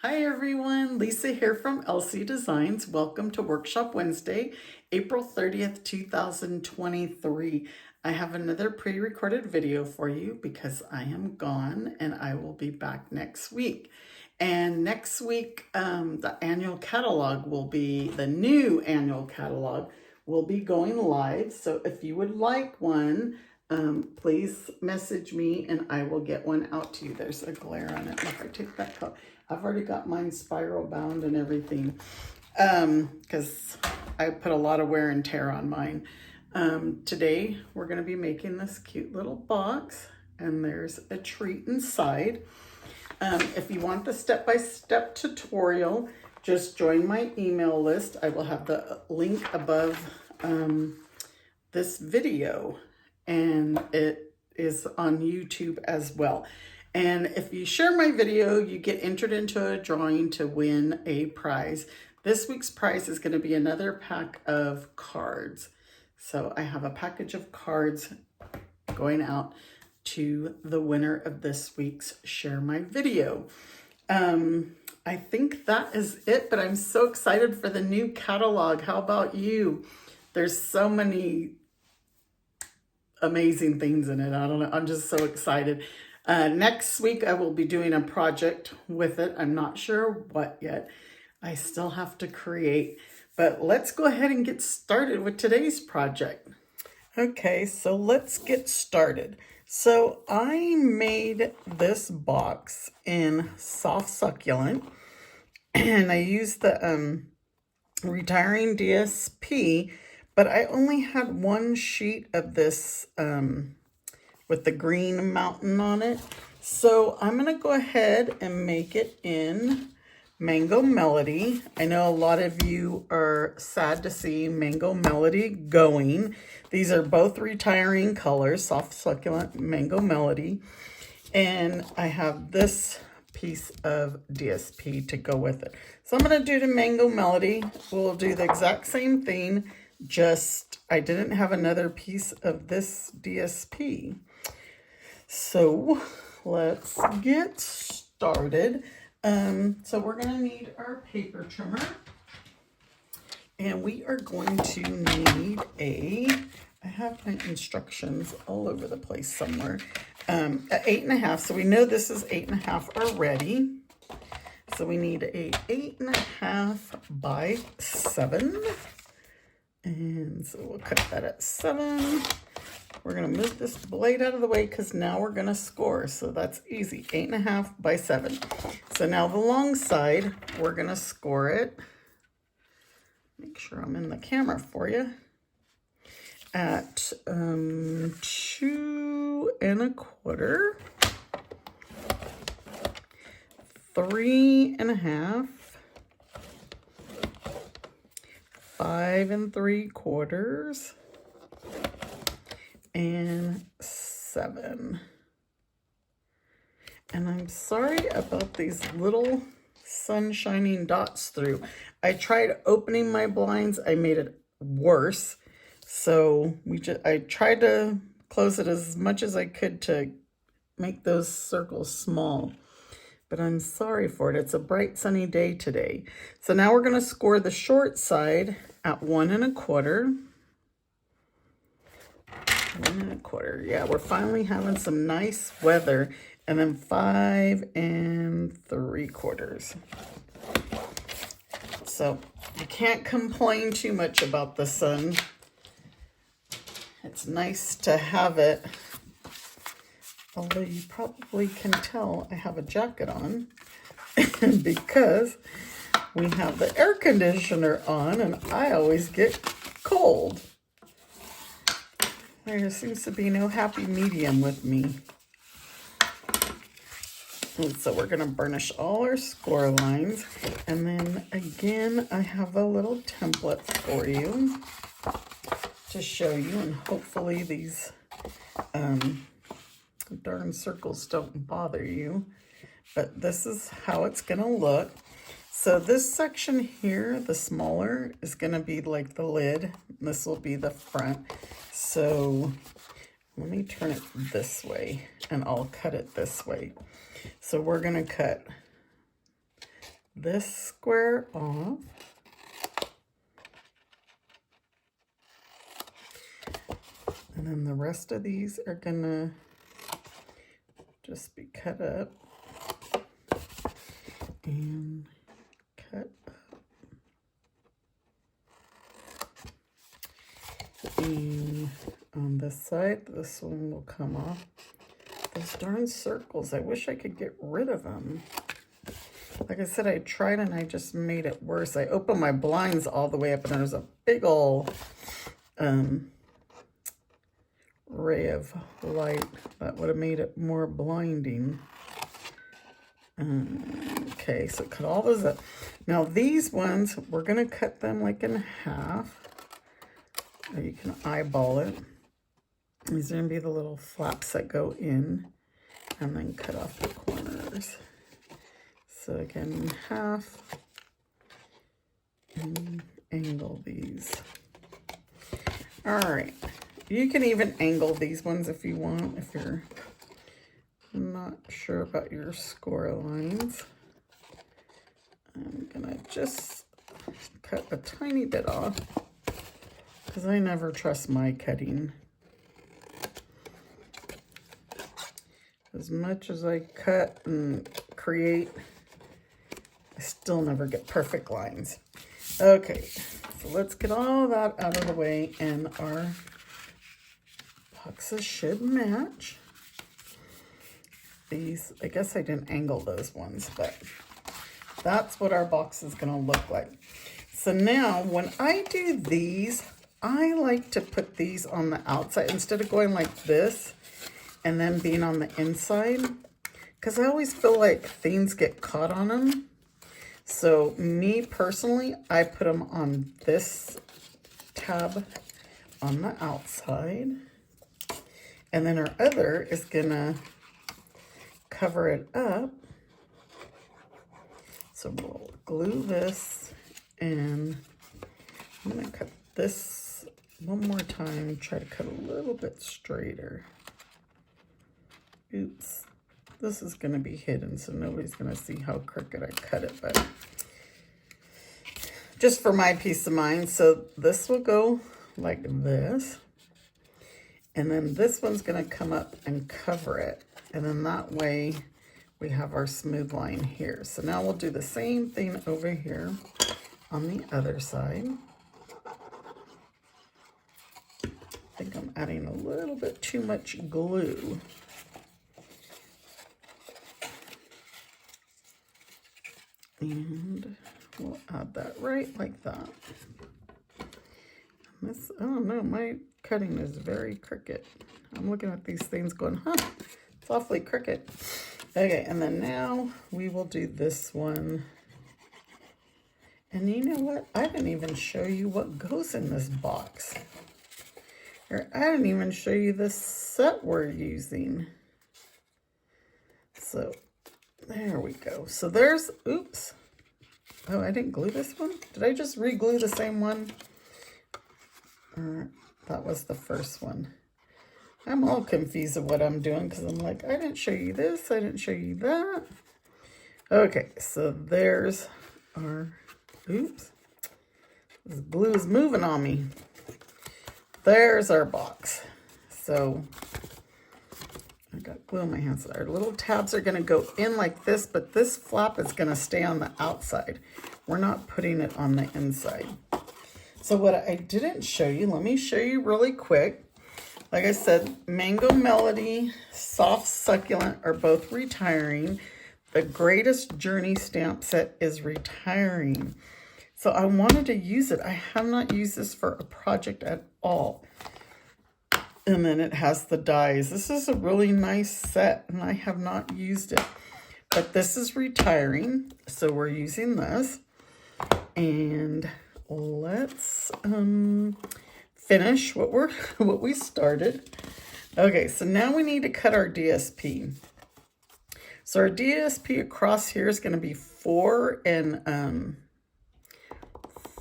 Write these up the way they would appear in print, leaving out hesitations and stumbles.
Hi everyone, Lisa here from LC Designs. Welcome to Workshop Wednesday, April 30th, 2023. I have another pre-recorded video for you because I am gone and I will be back next week. And next week, the new annual catalog will be going live. So if you would like one, please message me and I will get one out to you. There's a glare on it. If I take that color, I've already got mine spiral bound and everything because I put a lot of wear and tear on mine. Today we're going to be making this cute little box and there's a treat inside. If you want the step-by-step tutorial, just join my email list. I will have the link above this video, and it is on YouTube as well. And if you share my video, you get entered into a drawing to win a prize. This week's prize is going to be another pack of cards. So I have a package of cards going out to the winner of this week's Share My Video. I think that is it, but I'm so excited for the new catalog. How about you? There's so many amazing things in it. I don't know. I'm just so excited. Next week, I will be doing a project with it. I'm not sure what yet. I still have to create, but let's go ahead and get started with today's project. Okay, so let's get started. So I made this box in soft succulent and I used the retiring DSP, but I only had one sheet of this with the green mountain on it. So I'm gonna go ahead and make it in Mango Melody. I know a lot of you are sad to see Mango Melody going. These are both retiring colors, soft succulent Mango Melody. And I have this piece of DSP to go with it. So I'm gonna do the Mango Melody. We'll do the exact same thing, just I didn't have another piece of this DSP. So let's get started. So we're gonna need our paper trimmer, and we are going to need I have my instructions all over the place somewhere, an 8.5. So we know this is 8.5 already. So we need a 8.5 by 7. And so we'll cut that at 7. We're going to move this blade out of the way because now we're going to score. So that's easy. 8.5 by 7. So now the long side, we're going to score it. Make sure I'm in the camera for you. At 2 1/4, 3 1/2, 5 3/4, and 7. And I'm sorry about these little sun shining dots through. I tried opening my blinds. I made it worse. So I tried to close it as much as I could to make those circles small. But I'm sorry for it. It's a bright sunny day today. So now we're going to score the short side at 1 1/4. 1 1/4. Yeah, we're finally having some nice weather. And then 5 3/4. So you can't complain too much about the sun. It's nice to have it. Although you probably can tell I have a jacket on because we have the air conditioner on and I always get cold. There seems to be no happy medium with me. And so we're going to burnish all our score lines. And then again, I have a little template for you to show you. And hopefully these darn circles don't bother you. But this is how it's going to look. So this section here, the smaller, is going to be like the lid. This will be the front. So let me turn it this way and I'll cut it this way. So we're going to cut this square off. And then the rest of these are gonna just be cut up and cut up. And on this side, this one will come off. Those darn circles, I wish I could get rid of them. Like I said, I tried and I just made it worse. I opened my blinds all the way up and there's a big old ray of light that would have made it more blinding. Okay, so cut all those up. Now these ones, we're gonna cut them like in half. Or you can eyeball it. These are gonna be the little flaps that go in, and then cut off the corners. So again, in half, and angle these. All right, you can even angle these ones if you want, if you're not sure about your score lines. I'm gonna just cut a tiny bit off because I never trust my cutting. As much as I cut and create, I still never get perfect lines. Okay, so let's get all that out of the way, and our boxes should match. These, I guess I didn't angle those ones, but that's what our box is gonna look like. So now when I do these, I like to put these on the outside instead of going like this and then being on the inside, because I always feel like things get caught on them. So me personally, I put them on this tab on the outside, and then our other is gonna cover it up. So we'll glue this, and I'm gonna cut this one more time, try to cut a little bit straighter. Oops, this is gonna be hidden, so nobody's gonna see how crooked I cut it, but just for my peace of mind. So this will go like this, and then this one's gonna come up and cover it, and then that way we have our smooth line here. So now we'll do the same thing over here on the other side. I think I'm adding a little bit too much glue. And we'll add that right like that. And this, I don't know, my cutting is very crooked. I'm looking at these things going, huh, it's awfully crooked. Okay, and then now we will do this one. And you know what? I didn't even show you what goes in this box. Or I didn't even show you the set we're using. So there we go. So there's, oops. Oh, I didn't glue this one? Did I just re-glue the same one? That was the first one. I'm all confused of what I'm doing because I'm like, I didn't show you this, I didn't show you that. Okay, so there's our, oops. This glue is moving on me. There's our box. So I got glue in my hands. Our little tabs are going to go in like this, but this flap is going to stay on the outside. We're not putting it on the inside. So what I didn't show you, let me show you really quick. Like I said, Mango Melody, Soft Succulent are both retiring. The Greatest Journey stamp set is retiring. So I wanted to use it. I have not used this for a project at all. And then it has the dies. This is a really nice set, and I have not used it. But this is retiring, so we're using this. And let's finish what we started. Okay, so now we need to cut our DSP. So our DSP across here is going to be 4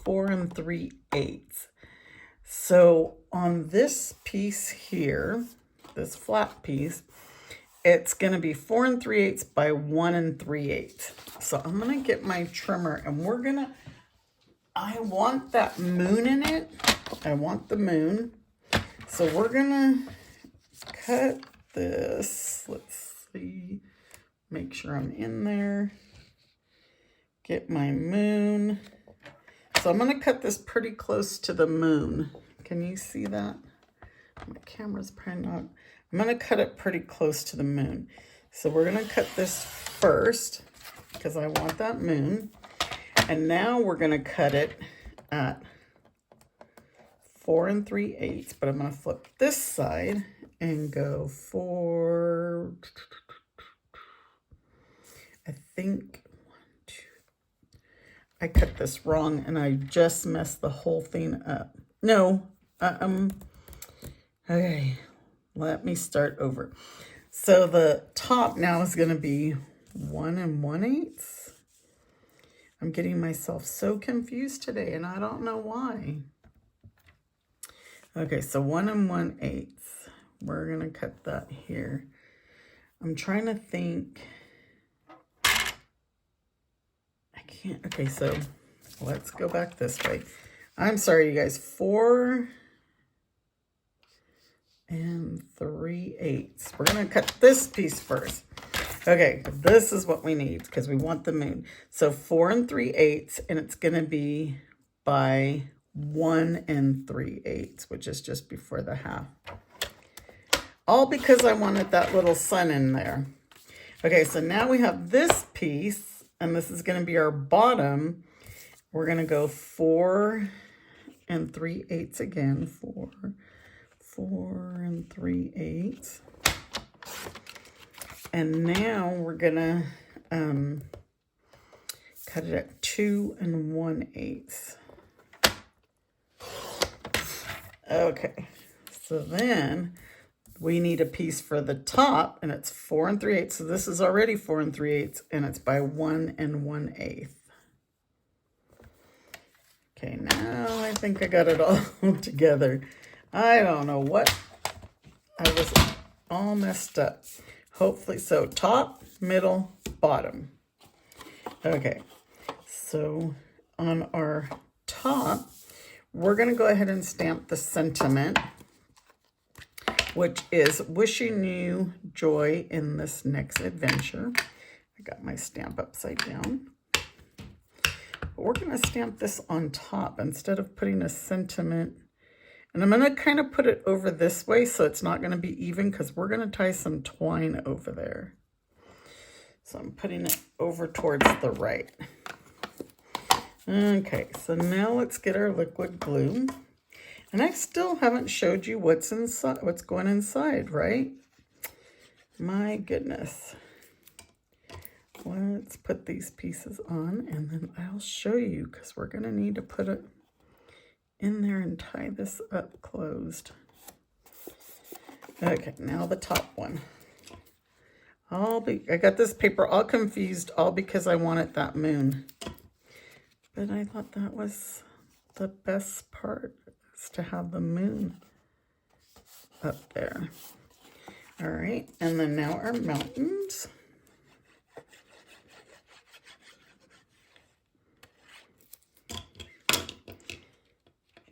3/8. So on this piece here, this flat piece, it's going to be 4 3/8 by 1 3/8. so I'm gonna get my trimmer and I want that moon in it. I want the moon. So we're gonna cut this. Let's see, make sure I'm in there. Get my moon. So I'm gonna cut this pretty close to the moon. Can you see that? My camera's probably not. I'm gonna cut it pretty close to the moon. So we're gonna cut this first because I want that moon. And now we're gonna cut it at 4 3/8, but I'm gonna flip this side and go for, I think, 1, 2. I cut this wrong and I just messed the whole thing up. No, okay, let me start over. So the top now is gonna be 1 1/8. I'm getting myself so confused today and I don't know why. Okay, so 1 1/8. We're gonna cut that here. I'm trying to think. I can't. Okay, so let's go back this way. I'm sorry, you guys. 4 3/8. We're gonna cut this piece first. Okay, this is what we need because we want the moon. So 4 3/8, and it's gonna be by 1 3/8, which is just before the half. All because I wanted that little sun in there. Okay, so now we have this piece, and this is gonna be our bottom. We're gonna go 4 3/8 again. 4 3/8. And now we're gonna cut it at 2 1/8. Okay, so then we need a piece for the top, and it's 4 3/8. So this is already 4 3/8, and it's by 1 1/8. Okay, now I think I got it all together. I don't know what, I was all messed up. Hopefully, so top, middle, bottom. Okay, so on our top, we're gonna go ahead and stamp the sentiment, which is wishing you joy in this next adventure. I got my stamp upside down. But we're gonna stamp this on top instead of putting a sentiment. And I'm gonna kind of put it over this way so it's not gonna be even because we're gonna tie some twine over there. So I'm putting it over towards the right. Okay, so now let's get our liquid glue. And I still haven't showed you what's inside, what's going inside, right? My goodness. Let's put these pieces on and then I'll show you because we're gonna need to put it in there and tie this up closed. Okay, now the top one. I got this paper all confused all because I wanted that moon. But I thought that was the best part, is to have the moon up there. All right, and then now our mountains.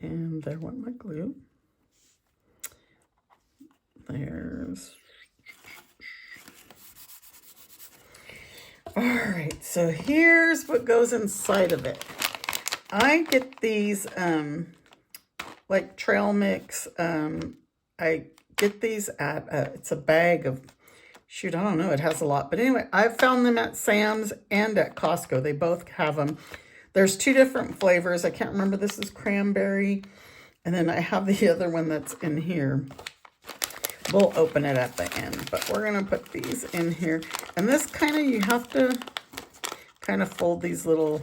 And there went my glue. There's. All right, so here's what goes inside of it. I get these like trail mix. I get these at, it's a bag of, shoot, I don't know, it has a lot. But anyway, I found them at Sam's and at Costco. They both have them. There's 2 different flavors. I can't remember. This is cranberry. And then I have the other one that's in here. We'll open it at the end. But we're going to put these in here. And this kind of, you have to kind of fold these little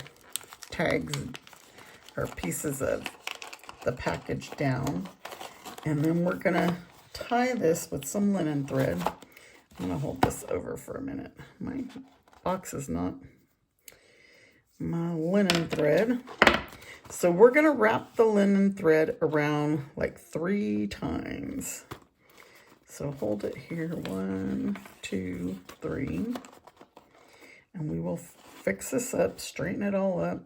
tags or pieces of the package down. And then we're going to tie this with some linen thread. I'm going to hold this over for a minute. My box is not... my linen thread. So we're going to wrap the linen thread around like 3 times. So hold it here, 1, 2, 3. And we will fix this up, straighten it all up.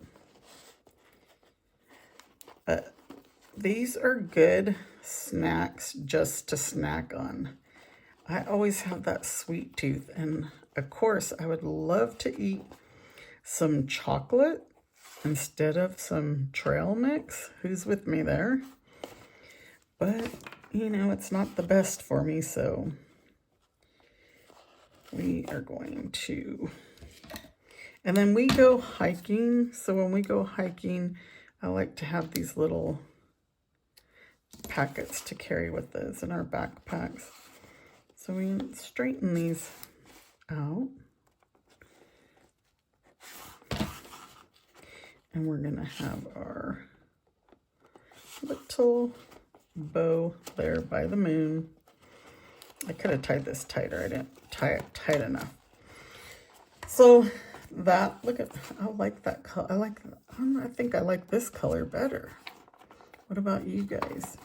But these are good snacks just to snack on. I always have that sweet tooth, and of course I would love to eat some chocolate instead of some trail mix. Who's with me there? But you know, it's not the best for me, so we are going to, and then we go hiking. So when we go hiking, I like to have these little packets to carry with us in our backpacks. So we straighten these out. And we're gonna have our little bow there by the moon. I could have tied this tighter. I didn't tie it tight enough. So that, look at, I like that color. I think I like this color better. What about you guys?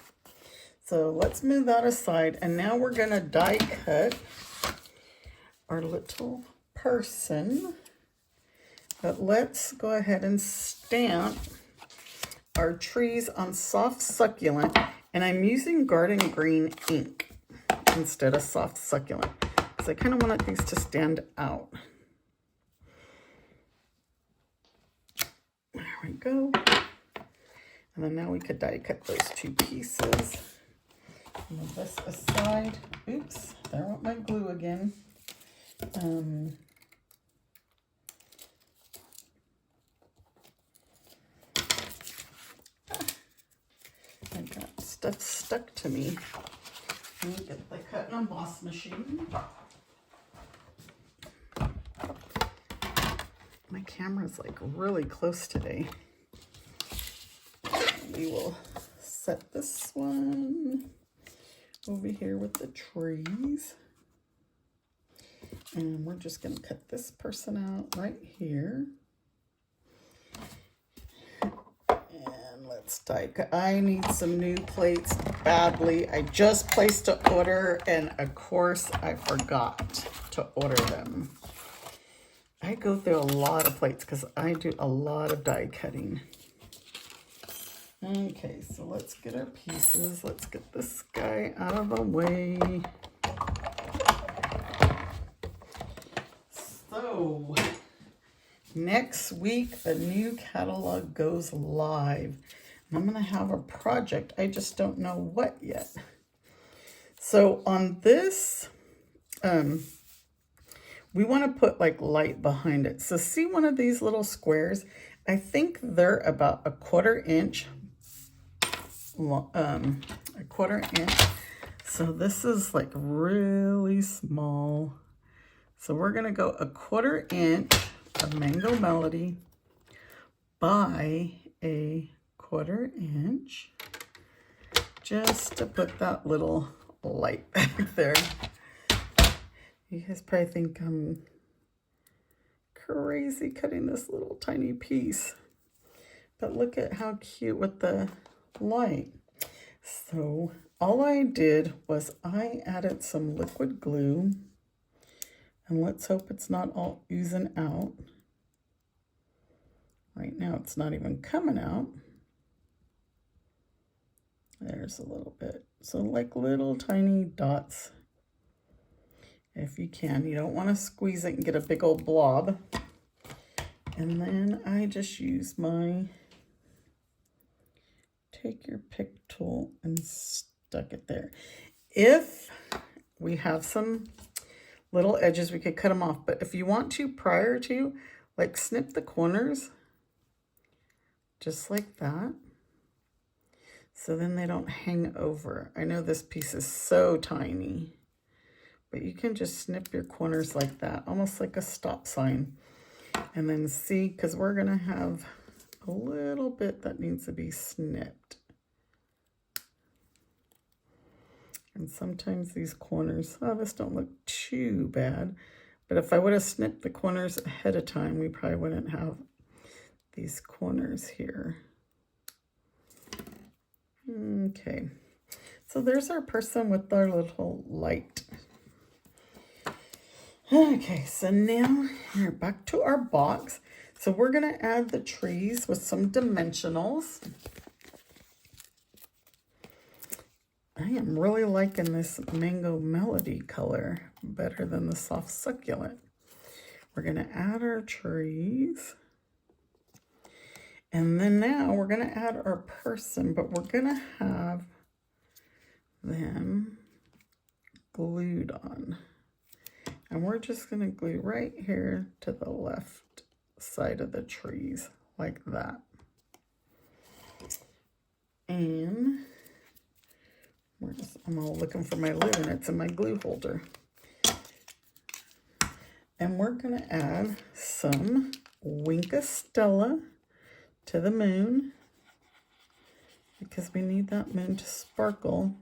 So let's move that aside. And now we're gonna die cut our little person. But let's go ahead and stamp our trees on soft succulent. And I'm using garden green ink instead of soft succulent, because I kind of wanted these to stand out. There we go. And then now we could die cut those two pieces. Move this aside. Oops, there went my glue again. I got stuff stuck to me. Let me get the cut and emboss machine. My camera's like really close today. We will set this one over here with the trees. And we're just going to cut this person out right here. And let's die cut. I need some new plates badly. I just placed an order, and of course I forgot to order them. I go through a lot of plates because I do a lot of die cutting. Okay, so let's get our pieces. Let's get this guy out of the way. So, next week, the new catalog goes live. And I'm going to have a project. I just don't know what yet. So, on this, we want to put like light behind it. So, see one of these little squares? I think they're about a 1/4 inch. A 1/4 inch. So, this is like really small. So we're going to go a 1/4 inch of Mango Melody by a 1/4 inch, just to put that little light back there. You guys probably think I'm crazy cutting this little tiny piece, but look at how cute with the light. So all I did was I added some liquid glue. And let's hope it's not all oozing out. Right now, it's not even coming out. There's a little bit. So like little tiny dots. If you can. You don't want to squeeze it and get a big old blob. And then I just use my take your pick tool and stuck it there. If we have some little edges, we could cut them off, but if you want to, prior to, like, snip the corners just like that, so then they don't hang over. I know this piece is so tiny, but you can just snip your corners like that, almost like a stop sign. And then see, because we're gonna have a little bit that needs to be snipped. And sometimes these corners, oh, this don't look too bad. But if I would have snipped the corners ahead of time, we probably wouldn't have these corners here. Okay, so there's our person with our little light. Okay, so now we're back to our box. So we're going to add the trees with some dimensionals. I am really liking this Mango Melody color better than the Soft Succulent. We're going to add our trees. And then now we're going to add our person, but we're going to have them glued on. And we're just going to glue right here to the left side of the trees, like that. And I'm all looking for my lid, and it's in my glue holder. And we're going to add some Winka Stella to the moon, because we need that moon to sparkle.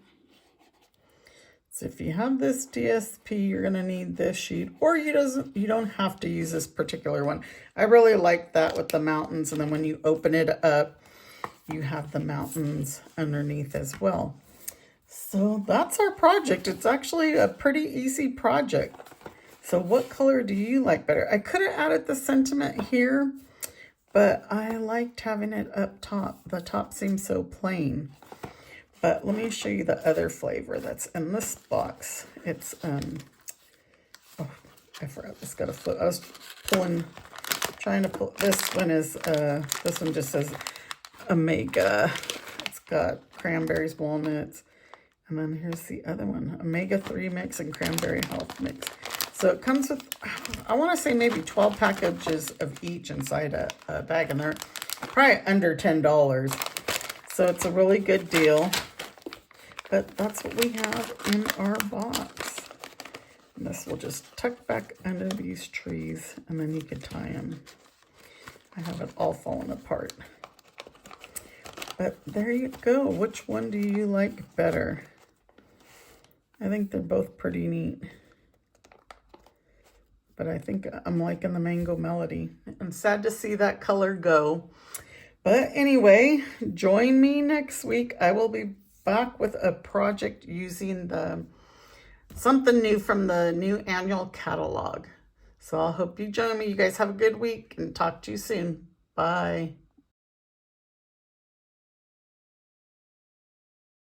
So if you have this DSP, you're going to need this sheet, or you don't have to use this particular one. I really like that with the mountains, and then when you open it up, you have the mountains underneath as well. So that's our project. It's actually a pretty easy project. So what color do you like better? I could have added the sentiment here, but I liked having it up top. The top seems so plain. But let me show you the other flavor that's in this box. It's, oh, I forgot, it's got a foot. I was trying to pull, this one just says Omega. It's got cranberries, walnuts, and then here's the other one, Omega 3 mix and cranberry health mix. So it comes with, I want to say maybe 12 packages of each inside a bag, and they're probably under $10. So it's a really good deal. But that's what we have in our box. And this will just tuck back under these trees, and then you can tie them. I have it all falling apart. But there you go. Which one do you like better? I think they're both pretty neat. But I think I'm liking the Mango Melody. I'm sad to see that color go. But anyway, join me next week. I will be back with a project using something new from the new annual catalog. So I hope you join me. You guys have a good week, and talk to you soon. Bye.